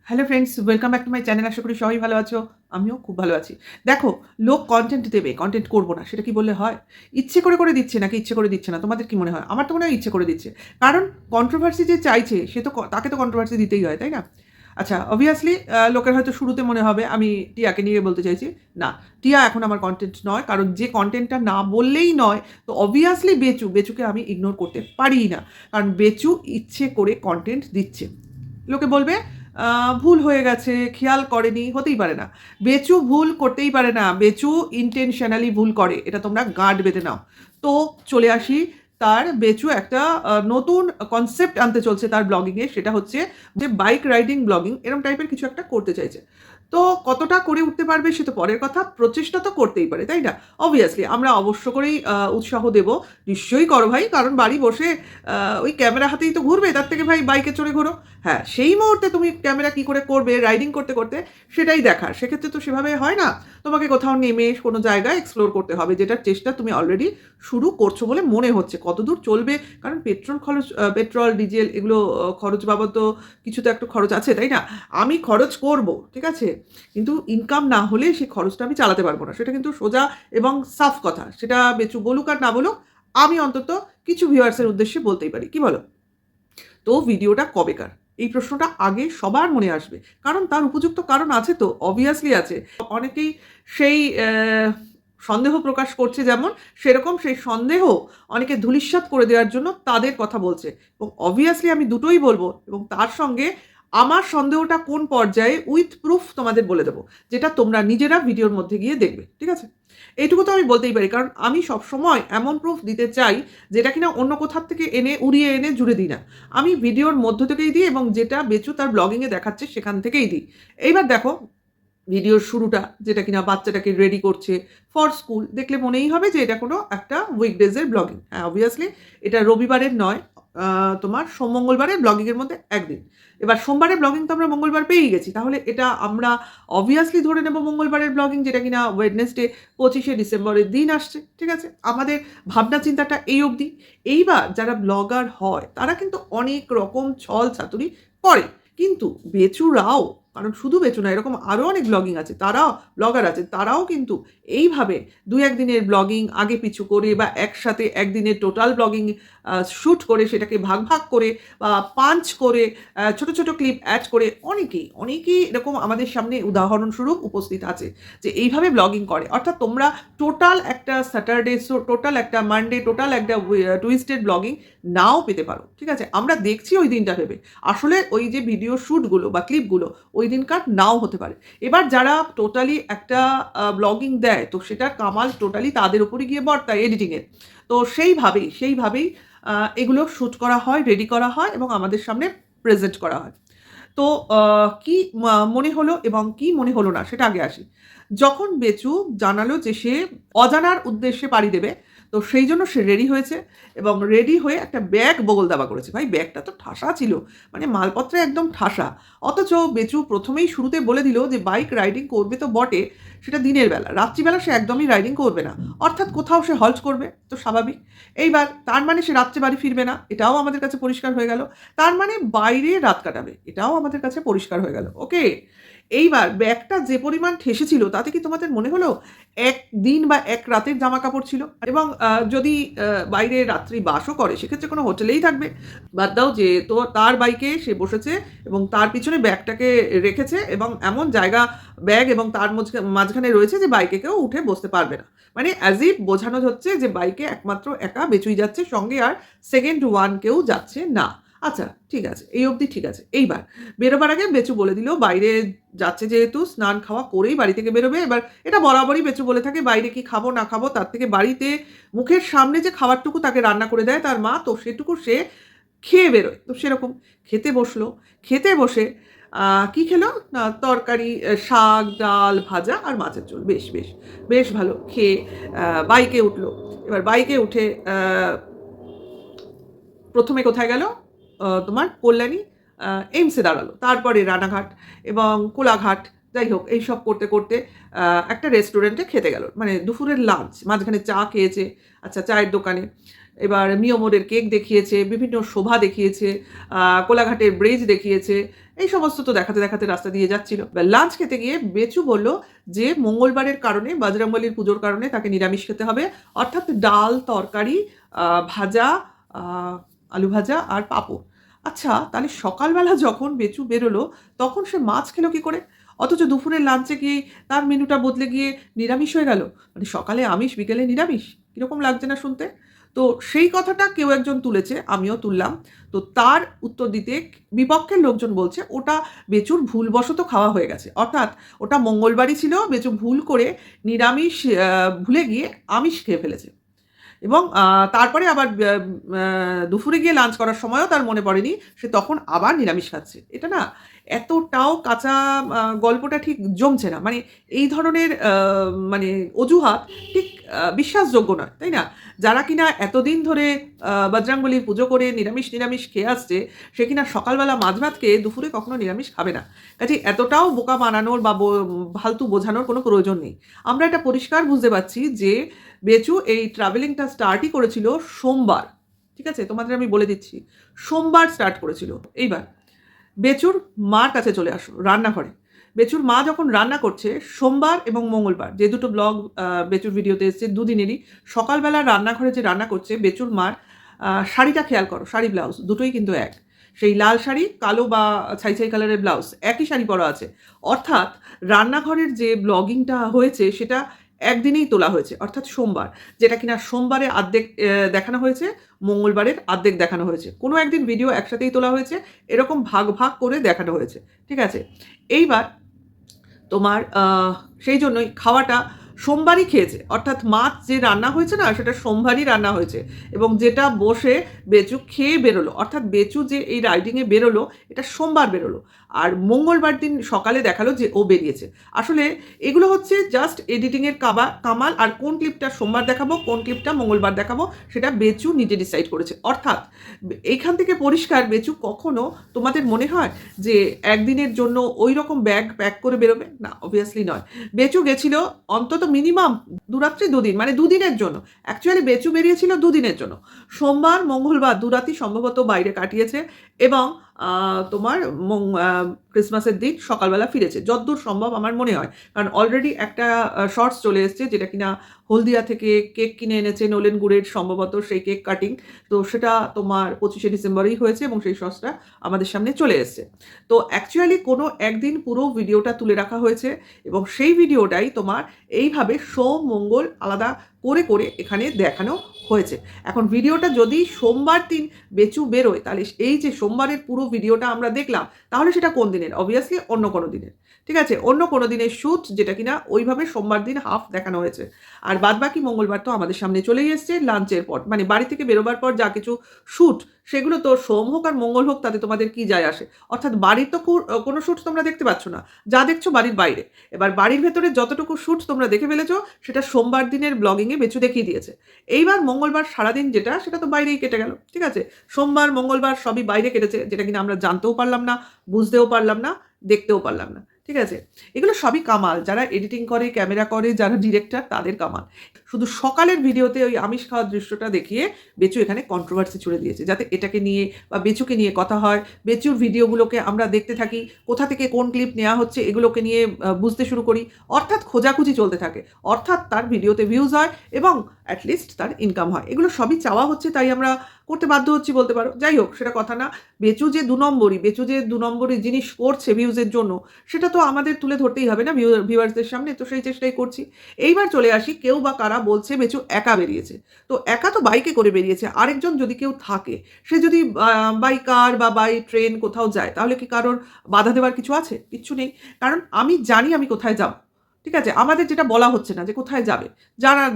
Hello friends, welcome back to my channel. আশা করি সবাই ভালো আছো। আমিও খুব ভালো আছি। দেখো, লোক কনটেন্ট দেবে, কনটেন্ট করব না, সেটা কি বললে হয়? ইচ্ছে করে দিচ্ছে নাকি ইচ্ছে করে দিচ্ছে না? তোমাদের কি মনে হয়? আমার তো মনে হয় ইচ্ছে করে দিচ্ছে। কারণ কন্ট্রোভার্সি যে চাইছে সে তো তাকে তো কন্ট্রোভার্সি দিতেই হয়, তাই না? আচ্ছা, অবভিয়াসলি লোকের হয়তো শুরুতে মনে হবে আমি টিয়াকে নিয়ে বলতে চাইছি। না, টিয়া এখন আমার কনটেন্ট নয়। কারণ যে কনটেন্টটা না বললেই নয়, তো অবভিয়াসলি বেচুকে আমি ইগনোর করতে পারিই না। কারণ বেচু ইচ্ছে করে কনটেন্ট দিচ্ছে। লোকে বলবে ভুল হয়ে গেছে, খেয়াল করেনি, হতেই পারে না। বেচু ভুল করতেই পারে না, বেচু ইন্টেনশনালি ভুল করে, এটা তোমরা গাঁট বেঁধে নাও। তো চলে আসি, তার বেচু একটা নতুন কনসেপ্ট আনতে চলছে তার ব্লগিংয়ে, সেটা হচ্ছে যে বাইক রাইডিং ব্লগিং এরকম টাইপের কিছু একটা করতে চাইছে। তো কতটা করে উঠতে পারবে সে তো পরের কথা, প্রচেষ্টা তো করতেই পারে, তাই না? অবভিয়াসলি আমরা অবশ্য করেই উৎসাহ দেব, নিশ্চয়ই করো ভাই, কারণ বাড়ি বসে ওই ক্যামেরা হাতেই তো ঘুরবে, তার থেকে ভাই বাইকে চড়ে ঘোরো। হ্যাঁ, সেই মুহূর্তে তুমি ক্যামেরা কী করে করবে রাইডিং করতে করতে, সেটাই দেখার। সেক্ষেত্রে তো সেভাবে হয় না, তোমাকে কোথাও নেমে কোনো জায়গায় এক্সপ্লোর করতে হবে, যেটার চেষ্টা তুমি অলরেডি শুরু করছো বলে মনে হচ্ছে। কতদূর চলবে, কারণ পেট্রোল খরচ, পেট্রোল ডিজেল এগুলো খরচ বাবদ তো কিছু তো একটু খরচ আছে, তাই না? আমি খরচ করব, ঠিক আছে, কিন্তু ইনকাম না হলে সেই খরচটা আমি চালাতে পারবো না, সেটা কিন্তু সোজা এবং সাফ কথা। সেটা বেচু বলুক আর না বলুক, আমি অন্তত কিছু ভিউয়ার্সের উদ্দেশ্যে বলতেই পারি। কি বলো? তো ভিডিওটা কবেকার, এই প্রশ্নটা আগে সবার মনে আসবে। কারণ তার উপযুক্ত কারণ আছে, তো অবভিয়াসলি আছে। অনেকেই সেই সন্দেহ প্রকাশ করছে, যেমন সেরকম সেই সন্দেহ অনেকে ধূলিসাৎ করে দেওয়ার জন্য তাদের কথা বলছে। এবং অবভিয়াসলি আমি দুটোই বলবো, এবং তার সঙ্গে আমার সন্দেহটা কোন পর্যায়ে উইথ প্রুফ তোমাদের বলে দেবো, যেটা তোমরা নিজেরা ভিডিওর মধ্যে গিয়ে দেখবে, ঠিক আছে? এইটুকু তো আমি বলতেই পারি, কারণ আমি সবসময় এমন প্রুফ দিতে চাই যেটা কিনা অন্য কোথার থেকে এনে উড়িয়ে এনে জুড়ে দিই না। আমি ভিডিওর মধ্য থেকেই দিই, এবং যেটা বেচু তার ব্লগিংয়ে দেখাচ্ছে সেখান থেকেই দিই। এইবার দেখো, ভিডিওর শুরুটা যেটা কিনা বাচ্চাটাকে রেডি করছে ফর স্কুল, দেখলে মনেই হবে যে এটা কোনো একটা উইকডেজের ব্লগিং। হ্যাঁ, অবভিয়াসলি এটা রবিবারের নয়, তোমার সোম মঙ্গলবারের ব্লগিংয়ের মধ্যে একদিন। এবার সোমবারের ব্লগিং তো আমরা মঙ্গলবার পেয়েই গেছি, তাহলে এটা আমরা অবভিয়াসলি ধরে নেব মঙ্গলবারের ব্লগিং, যেটা কিনা ওয়েডনেসডে 25শে ডিসেম্বরের দিন আসছে, ঠিক আছে? আমাদের ভাবনা চিন্তাটা এই অবধি। এইবার যারা ব্লগার হয় তারা কিন্তু অনেক রকম ছল চাতুরি করে, কিন্তু বেচুরাও, কারণ শুধু বেচু না, এরকম আরও অনেক ব্লগিং আছে, তারাও ব্লগার আছে, তারাও কিন্তু এইভাবে দু একদিনের ব্লগিং আগে পিছু করে, বা একসাথে একদিনের টোটাল ব্লগিং শ্যুট করে সেটাকে ভাগ ভাগ করে বা পাঞ্চ করে ছোট ছোট ক্লিপ অ্যাড করে, অনেকেই এরকম আমাদের সামনে উদাহরণস্বরূপ উপস্থিত আছে যে এইভাবে ব্লগিং করে। অর্থাৎ তোমরা টোটাল একটা স্যাটারডে, টোটাল একটা মানডে, টোটাল একটা টুইস্টেড ব্লগিং নাও পেতে পারো, ঠিক আছে? আমরা দেখছি ওই দিনটা ভেবে, আসলে ওই যে ভিডিও শ্যুটগুলো বা ক্লিপগুলো ওই দিনকার নাও হতে পারে। এবার যারা টোটালি একটা ব্লগিং দেয়, তো সেটার কামাল টোটালি তাদের উপরে গিয়ে বর্তায় এডিটিংয়ের। তো সেইভাবেই এগুলো শ্যুট করা হয়, রেডি করা হয় এবং আমাদের সামনে প্রেজেন্ট করা হয়। তো কি মনে হলো এবং কি মনে হলো না সেটা আগে আসি। যখন বেচু জানালো যে সে অজানার উদ্দেশ্যে পাড়ি দেবে, তো সেই জন্য সে রেডি হয়েছে, এবং রেডি হয়ে একটা ব্যাগ বগল দাবা করেছে। ভাই, ব্যাগটা তো ঠাসা ছিল, মানে মালপত্রে একদম ঠাসা। অথচ বেচু প্রথমেই শুরুতে বলে দিল যে বাইক রাইডিং করবে তো বটে, সেটা দিনের বেলা, রাত্রিবেলা সে একদমই রাইডিং করবে না। অর্থাৎ কোথাও সে হল্ট করবে, তো স্বাভাবিক। এইবার তার মানে সে রাত্রে বাড়ি ফিরবে না, এটাও আমাদের কাছে পরিষ্কার হয়ে গেল। তার মানে বাইরে রাত কাটাবে, এটাও আমাদের কাছে পরিষ্কার হয়ে গেল। ওকে, এইবার ব্যাগটা যে পরিমাণ ঠেসেছিল তাতে কি তোমাদের মনে হলো এক দিন বা এক রাতের জামা কাপড় ছিল? এবং যদি বাইরে রাত্রি বাসও করে সেক্ষেত্রে কোনো হোটেলেই থাকবে। বাদ দাও, যে তো তার বাইকে সে বসেছে এবং তার পিছনে ব্যাগটাকে রেখেছে, এবং এমন জায়গা ব্যাগ এবং তার মাঝখানে রয়েছে যে বাইকে কেউ উঠে বসতে পারবে না। মানে অ্যাজ ইফ বোঝানো হচ্ছে যে বাইকে একমাত্র একা বেচুই যাচ্ছে, সঙ্গে আর সেকেন্ড ওয়ান কেউ যাচ্ছে না। আচ্ছা, ঠিক আছে, এই অবধি ঠিক আছে। এইবার বেরোবার আগে বেচু বলে দিল বাইরে যাচ্ছে যেহেতু স্নান খাওয়া করেই বাড়ি থেকে বেরোবে। এবার এটা বরাবরই বেচু বলে থাকে, বাইরে কি খাবো না খাবো তার থেকে বাড়িতে মুখের সামনে যে খাবারটুকু তাকে রান্না করে দেয় তার মা, তো সেটুকু সে খেয়ে বেরোয়। তো সেরকম খেতে বসলো, খেতে বসে কি খেলো না, তরকারি, শাক, ডাল, ভাজা আর মাছের ঝোল। বেশ বেশ বেশ ভালো খেয়ে বাইকে উঠলো। এবার বাইকে উঠে প্রথমে কোথায় গেল, তোমার কল্যাণী এইমসে দাঁড়ালো, তারপরে রানাঘাট এবং কোলাঘাট, যাই হোক এইসব করতে করতে একটা রেস্টুরেন্টে খেতে গেল, মানে দুপুরের লাঞ্চ, মাঝখানে চা খেয়েছে, আচ্ছা চায়ের দোকানে। এবার মিয়মোরের কেক দেখিয়েছে, বিভিন্ন শোভা দেখিয়েছে, কোলাঘাটের ব্রিজ দেখিয়েছে, এই সমস্ত তো দেখাতে দেখাতে রাস্তা দিয়ে যাচ্ছিল। লাঞ্চ খেতে গিয়ে বেচু বলল যে মঙ্গলবারের কারণে, বজরংবলীর পুজোর কারণে তাকে নিরামিষ খেতে হবে, অর্থাৎ ডাল, তরকারি, ভাজা, আলু ভাজা আর পাঁপড়। আচ্ছা তাহলে সকালবেলা যখন বেচু বেরোলো তখন সে মাছ খেলো কি করে? অথচ দুপুরের লাঞ্চে গিয়ে তার মেনুটা বদলে গিয়ে নিরামিষ হয়ে গেল। মানে সকালে আমিষ, বিকেলে নিরামিষ, কীরকম লাগছে না শুনতে? তো সেই কথাটা কেউ একজন তুলেছে, আমিও তুললাম। তো তার উত্তর দিতে বিপক্ষের লোকজন বলছে ওটা বেচুর ভুলবশত খাওয়া হয়ে গেছে, অর্থাৎ ওটা মঙ্গলবারই ছিল, বেচু ভুল করে নিরামিষ ভুলে গিয়ে আমিষ খেয়ে ফেলেছে। এবং তারপরে আবার দুপুরে গিয়ে লাঞ্চ করার সময়ও তার মনে পড়েনি, সে তখন আবার নিরামিষ খাচ্ছে। এটা না এতটাও কাঁচা, গল্পটা ঠিক জমছে না। মানে এই ধরনের মানে অজুহাত ঠিক বিশ্বাসযোগ্য নয়, তাই না? যারা কিনা এতদিন ধরে বজরংবলীর পুজো করে নিরামিষ নিরামিষ খেয়ে আসছে, সে কিনা সকালবেলা মাছ ভাত খেয়ে দুপুরে কখনো নিরামিষ খাবে না। কাজে এতটাও বোকা বানানোর বা ফালতু বোঝানোর কোনো প্রয়োজন নেই। আমরা এটা পরিষ্কার বুঝতে পারছি যে বেচু এই ট্রাভেলিংটা স্টার্টই করেছিল সোমবার, ঠিক আছে? তোমাদের আমি বলে দিচ্ছি, সোমবার স্টার্ট করেছিল। এইবার বেচুর মার কাছে চলে আসো, রান্নাঘরে। বেচুর মা যখন রান্না করছে সোমবার এবং মঙ্গলবার, যে দুটো ব্লগ বেচুর ভিডিওতে এসছে, দুদিনেরই সকালবেলা রান্নাঘরে যে রান্না করছে বেচুর মার শাড়িটা খেয়াল করো, শাড়ি ব্লাউজ দুটোই কিন্তু এক। সেই লাল শাড়ি, কালো বা ছাই ছাই কালারের ব্লাউজ, একই শাড়ি পরা আছে। অর্থাৎ রান্নাঘরের যে ব্লগিংটা হয়েছে সেটা একদিনেই তোলা হয়েছে, অর্থাৎ সোমবার, যেটা কিনা সোমবারে আর্ধেক দেখানো হয়েছে, মঙ্গলবারের আর্ধেক দেখানো হয়েছে। কোনো একদিন ভিডিও একসাথেই তোলা হয়েছে, এরকম ভাগ ভাগ করে দেখানো হয়েছে, ঠিক আছে? এইবার তোমার সেই জন্যই খাওয়াটা সোমবারই খেয়েছে, অর্থাৎ মাছ যে রান্না হয়েছে না সেটা সোমবারই রান্না হয়েছে, এবং যেটা বসে বেচু খেয়ে বেরোলো, অর্থাৎ বেচু যে এই রাইডিংয়ে বেরোলো এটা সোমবার বেরোলো, আর মঙ্গলবার দিন সকালে দেখালো যে ও বেরিয়েছে। আসলে এগুলো হচ্ছে জাস্ট এডিটিংয়ের কামাল, আর কোন ক্লিপটা সোমবার দেখাবো কোন ক্লিপটা মঙ্গলবার দেখাবো সেটা বেচু নিজে ডিসাইড করেছে। অর্থাৎ এইখান থেকে পরিষ্কার, বেচু কখনো তোমাদের মনে হয় যে একদিনের জন্য ওই রকম ব্যাগ প্যাক করে বেরোবে না, অবভিয়াসলি নয়। বেচু গেছিল অন্তত মিনিমাম দুরাত্রি দুদিন, মানে দুদিনের জন্য। অ্যাকচুয়ালি বেচু বেরিয়েছিল দুদিনের জন্য, সোমবার মঙ্গলবার দুরাতি সম্ভবত বাইরে কাটিয়েছে, এবং তোমার ক্রিসমাসের দিন সকালবেলা ফিরেছে যতদূর সম্ভব আমার মনে হয়। কারণ অলরেডি একটা শর্টস চলে এসছে, যেটা কিনা হলদিয়া থেকে কেক কিনে এনেছে নলেন গুড়ের, সম্ভবত সেই কেক কাটিং। তো সেটা তোমার 25শে ডিসেম্বরেই হয়েছে এবং সেই শর্টসটা আমাদের সামনে চলে এসছে। তো অ্যাকচুয়ালি কোনো একদিন পুরো ভিডিওটা তুলে রাখা হয়েছে, এবং সেই ভিডিওটাই তোমার এইভাবে সোম মঙ্গল আলাদা করে করে এখানে দেখানো হয়েছে। এখন ভিডিওটা যদি সোমবার দিন বেচু বেরোয়, তাহলে এই যে সোমবারের পুরো ভিডিওটা আমরা দেখলাম, তাহলে সেটা কোন দিনের? অবভিয়াসলি অন্য কোনো দিনের, ঠিক আছে? অন্য কোনো দিনের শ্যুট, যেটা কিনা ওইভাবে সোমবার দিন হাফ দেখানো হয়েছে। আর বাদবাকি মঙ্গলবার তো আমাদের সামনে চলেই এসছে লাঞ্চের পর, মানে বাড়ি থেকে বেরোবার পর যা কিছু শ্যুট, সেগুলো তো সোম হোক আর মঙ্গল হোক তাতে তোমাদের কি যায় আসে? অর্থাৎ বাড়ির তো কোনো শ্যুট তোমরা দেখতে পাচ্ছ না, যা দেখছো বাড়ির বাইরে। এবার বাড়ির ভেতরে যতটুকু শ্যুট তোমরা দেখে ফেলেছো সেটা সোমবার দিনের ব্লগিংয়ে বেচু দেখিয়ে দিয়েছে। এইবার মঙ্গলবার সারাদিন যেটা, সেটা তো বাইরেই কেটে গেল, ঠিক আছে? সোমবার মঙ্গলবার সবই বাইরে কেটেছে, যেটা কিনা আমরা জানতেও পারলাম না, বুঝতেও পারলাম না, দেখতেও পারলাম না, ঠিক আছে? এগুলো সবই কামাল, যারা এডিটিং করে, ক্যামেরা করে, যারা ডিরেক্টর, তাদের কামাল। শুধু সকালের ভিডিওতে ওই আমিষ খাওয়ার দৃশ্যটা দেখিয়ে বেচু এখানে কন্ট্রোভার্সি ছুড়ে দিয়েছে, যাতে এটাকে নিয়ে বা বেচুকে নিয়ে কথা হয়, বেচুর ভিডিওগুলোকে আমরা দেখতে থাকি, কোথা থেকে কোন ক্লিপ নেওয়া হচ্ছে এগুলোকে নিয়ে বুঝতে শুরু করি, অর্থাৎ খোঁজাখুঁজি চলতে থাকে, অর্থাৎ তার ভিডিওতে ভিউজ হয় এবং অ্যাটলিস্ট তার ইনকাম হয়। এগুলো সবই চাওয়া হচ্ছে, তাই আমরা করতে বাধ্য হচ্ছি বলতে পারো। যাই হোক, সেটা কথা না। বেচু যে দু নম্বরই জিনিস করছে ভিউজের জন্য, সেটা তো আমাদের তুলে ধরতেই হবে না ভিউয়ার্সদের সামনে, তো সেই চেষ্টাই করছি। এইবার চলে আসি, কেউ বা কারা বলছে বেচু একা বেরিয়েছে। তো একা তো বাইকে করে বেরিয়েছে, আরেকজন যদি কেউ থাকে, সে যদি বাই কার বা বাই ট্রেন কোথাও যায়, তাহলে কি কারোর বাধা দেওয়ার কিছু আছে? কিচ্ছু নেই। কারণ আমি জানি আমি কোথায় যাব, ঠিক আছে? আমাদের যেটা বলা হচ্ছে না যে কোথায় যাবে,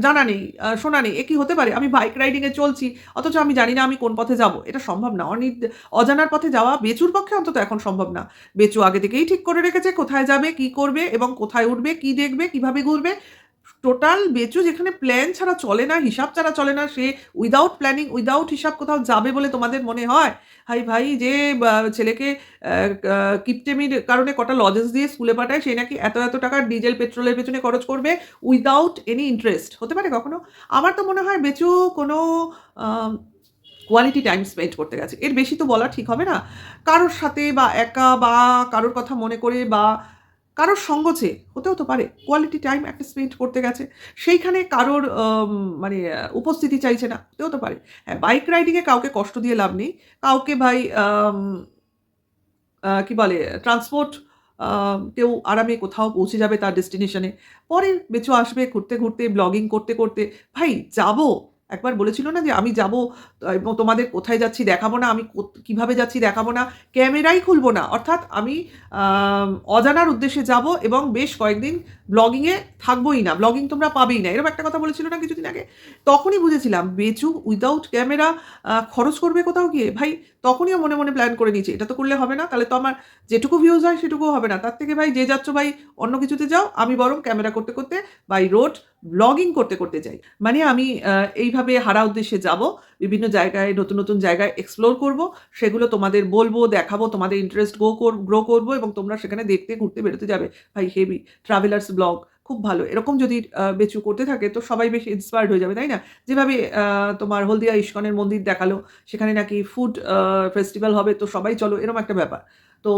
জানা নেই, শোনা নেই, এ কি হতে পারে? আমি বাইক রাইডিংয়ে চলছি, অথচ আমি জানি না আমি কোন পথে যাব। এটা সম্ভব না। অজানার পথে যাওয়া বেচুর পক্ষে অন্তত এখন সম্ভব না। বেচু আগে থেকেই ঠিক করে রেখেছে কোথায় যাবে, কি করবে এবং কোথায় উঠবে, কি দেখবে, কিভাবে ঘুরবে, টোটাল বেচু যেখানে প্ল্যান ছাড়া চলে না, হিসাব ছাড়া চলে না, সে উইদাউট প্ল্যানিং, উইদাউট হিসাব কোথাও যাবে বলে তোমাদের মনে হয়? হাই ভাই, যে ছেলেকে কিপটেমির কারণে কটা লজেন্স দিয়ে স্কুলে পাঠায়, সে নাকি এত এত টাকা ডিজেল পেট্রোলের পেছনে খরচ করবে উইদাউট এনি ইন্টারেস্ট? হতে পারে কখনো? আমার তো মনে হয় বেচু কোনো কোয়ালিটি টাইম স্পেন্ড করতে গেছে। এর বেশি তো বলা ঠিক হবে না। কারোর সাথে বা একা বা কারোর কথা মনে করে বা কারোর সঙ্গ চেয়ে হতেও তো পারে কোয়ালিটি টাইম একটা স্পেন্ড করতে গেছে। সেইখানে কারোর মানে উপস্থিতি চাইছে না, হতেও তো পারে। হ্যাঁ, বাইক রাইডিংয়ে কাউকে কষ্ট দিয়ে লাভ নেই। কাউকে ভাই কি বলে ট্রান্সপোর্ট কেউ আরামে কোথাও পৌঁছে যাবে তার ডেস্টিনেশনে। পরে বেচু আসবে ঘুরতে, ঘুরতে, ব্লগিং করতে, করতে। ভাই যাবো, একবার বলেছিল না যে আমি যাবো এবং তোমাদের কোথায় যাচ্ছি দেখাবো না, আমি কিভাবে যাচ্ছি দেখাবো না, ক্যামেরাই খুলবো না। অর্থাৎ আমি অজানার উদ্দেশ্যে যাব এবং বেশ কয়েকদিন ব্লগিংয়ে থাকবোই না, ব্লগিং তোমরা পাবেই না, এরকম একটা কথা বলেছিল না কিছুদিন আগে? তখনই বুঝেছিলাম বেচু উইদাউট ক্যামেরা খরচ করবে কোথাও গিয়ে। ভাই তখনইও মনে মনে প্ল্যান করে নিয়েছি এটা তো করলে হবে না, তাহলে তো আমার যেটুকু ভিউজ হয় সেটুকুও হবে না। তার থেকে ভাই যে যাচ্ছ ভাই অন্য কিছুতে যাও, আমি বরং ক্যামেরা করতে করতে বাই রোড ব্লগিং করতে করতে যাই। মানে আমি এইভাবে হারা উদ্দেশ্যে যাব, বিভিন্ন জায়গায় নতুন নতুন জায়গায় এক্সপ্লোর করব, সেগুলো তোমাদের বলবো, দেখাবো, তোমাদের ইন্টারেস্ট গ্রো করবো এবং তোমরা সেখানে দেখতে ঘুরতে বেরোতে যাবে। ভাই হেভি ট্রাভেলার্স ব্লগ খুব ভালো। এরকম যদি বেচু করতে থাকে তো সবাই বেশ ইন্সপায়ার্ড হয়ে যাবে, তাই না? যেভাবে তোমার হলদিয়া ইস্কনের মন্দির দেখালো, সেখানে নাকি ফুড ফেস্টিভ্যাল হবে, তো সবাই চলো, এরকম একটা ব্যাপার। তো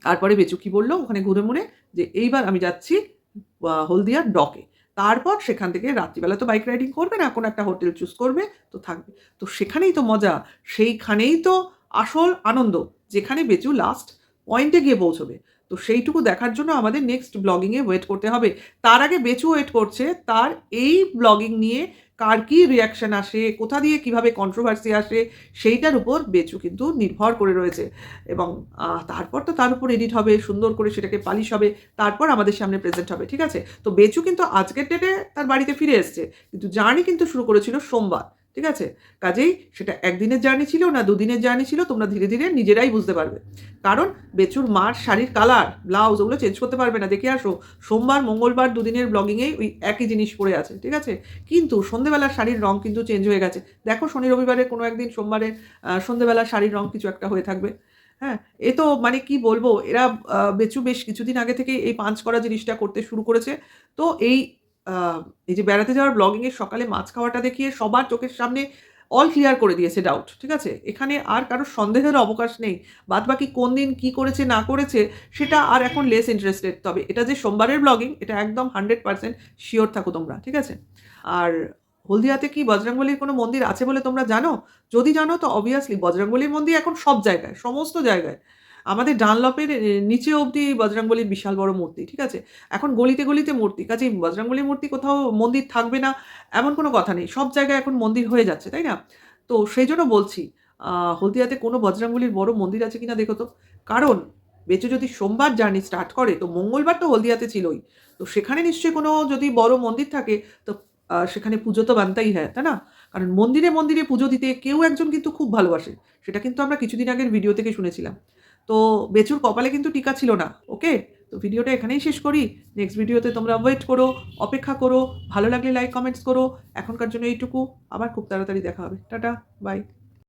তারপরে বেচু কি বললো ওখানে ঘুরে মুড়ে, যে এইবার আমি যাচ্ছি হলদিয়ার ডকে। তারপর সেখান থেকে রাত্রিবেলা তো বাইক রাইডিং করবে না, কোনো একটা হোটেল চুজ করবে, তো থাকবে। তো সেখানেই তো মজা, সেইখানেই তো আসল আনন্দ, যেখানে বেচু লাস্ট পয়েন্টে গিয়ে পৌঁছবে। তো সেইটুকু দেখার জন্য আমাদের নেক্সট ব্লগিংয়ে ওয়েট করতে হবে। তার আগে বেচু ওয়েট করছে তার এই ব্লগিং নিয়ে কার কী রিয়াকশান আসে, কোথা দিয়ে কীভাবে কন্ট্রোভার্সি আসে, সেইটার উপর বেচু কিন্তু নির্ভর করে রয়েছে। এবং তারপর তো তার উপর এডিট হবে, সুন্দর করে সেটাকে পালিশ হবে, তারপর আমাদের সামনে প্রেজেন্ট হবে, ঠিক আছে? তো বেচু কিন্তু আজকের ডেটে তার বাড়িতে ফিরে এসছে, কিন্তু জার্নি কিন্তু শুরু করেছিল সোমবার, ঠিক আছে? কাজেই সেটা একদিনের জার্নি ছিল না দুদিনের জার্নি ছিল, তোমরা ধীরে ধীরে নিজেরাই বুঝতে পারবে। কারণ বেচুর মার শাড়ির কালার, ব্লাউজ ওগুলো চেঞ্জ করতে পারবে না, দেখে আসো। সোমবার মঙ্গলবার দুদিনের ব্লগিংয়েই ওই একই জিনিস পরে আছে, ঠিক আছে? কিন্তু সন্ধেবেলার শাড়ির রং কিন্তু চেঞ্জ হয়ে গেছে। দেখো শনি রবিবারে কোনো একদিন সোমবারের সন্ধেবেলার শাড়ির রং কিছু একটা হয়ে থাকবে। হ্যাঁ, এ তো মানে কি বলবো, এরা বেচু বেশ কিছুদিন আগে থেকে এই পাঞ্চ করা জিনিসটা করতে শুরু করেছে। তো এই যে বেড়াতে যাওয়ার ব্লগিংয়ের সকালে মাছ খাওয়াটা দেখিয়ে সবার চোখের সামনে অল ক্লিয়ার করে দিয়েছে ডাউট, ঠিক আছে? এখানে আর কারোর সন্দেহের অবকাশ নেই। বাদবাকি কোন দিন কী করেছে না করেছে সেটা আর এখন লেস ইন্টারেস্টেড। তবে এটা যে সোমবারের ব্লগিং এটা একদম 100% শিওর থাকো তোমরা, ঠিক আছে? আর হলদিয়াতে কি বজরংবলীর কোনো মন্দির আছে বলে তোমরা জানো? যদি জানো তো অবভিয়াসলি বজরংবলীর মন্দির এখন সব জায়গায়, সমস্ত জায়গায়। আমাদের ডানলপের নিচে অবধি বজরংবলীর বিশাল বড় মূর্তি, ঠিক আছে? এখন গলিতে গলিতে মূর্তি, কাজেই বজরংবলীর মূর্তি কোথাও মন্দির থাকবে না এমন কোনো কথা নেই। সব জায়গায় এখন মন্দির হয়ে যাচ্ছে, তাই না? তো সেই জন্য বলছি হলদিয়াতে কোনো বজরংবলীর বড় মন্দির আছে কিনা দেখো তো। কারণ বেচু যদি সোমবার জার্নি স্টার্ট করে তো মঙ্গলবার তো হলদিয়াতে ছিলই। তো সেখানে নিশ্চয়ই কোনো যদি বড় মন্দির থাকে তো সেখানে পুজো তো বানতেই হয়, তাই না? কারণ মন্দিরে মন্দিরে পুজো দিতে কেউ একজন কিন্তু খুব ভালোবাসে। সেটা কিন্তু আমরা কিছুদিন আগের ভিডিও থেকে শুনেছিলাম। তো বেচুর কপালে কিন্তু টিকা ছিল না, ওকে? তো ভিডিওটা এখানেই শেষ করি। নেক্সট ভিডিওতে তোমরা ওয়েট করো, অপেক্ষা করো, ভালো লাগলে লাইক কমেন্টস করো। এখনকার জন্য এইটুকু, আবার খুব তাড়াতাড়ি দেখা হবে। Tata, by.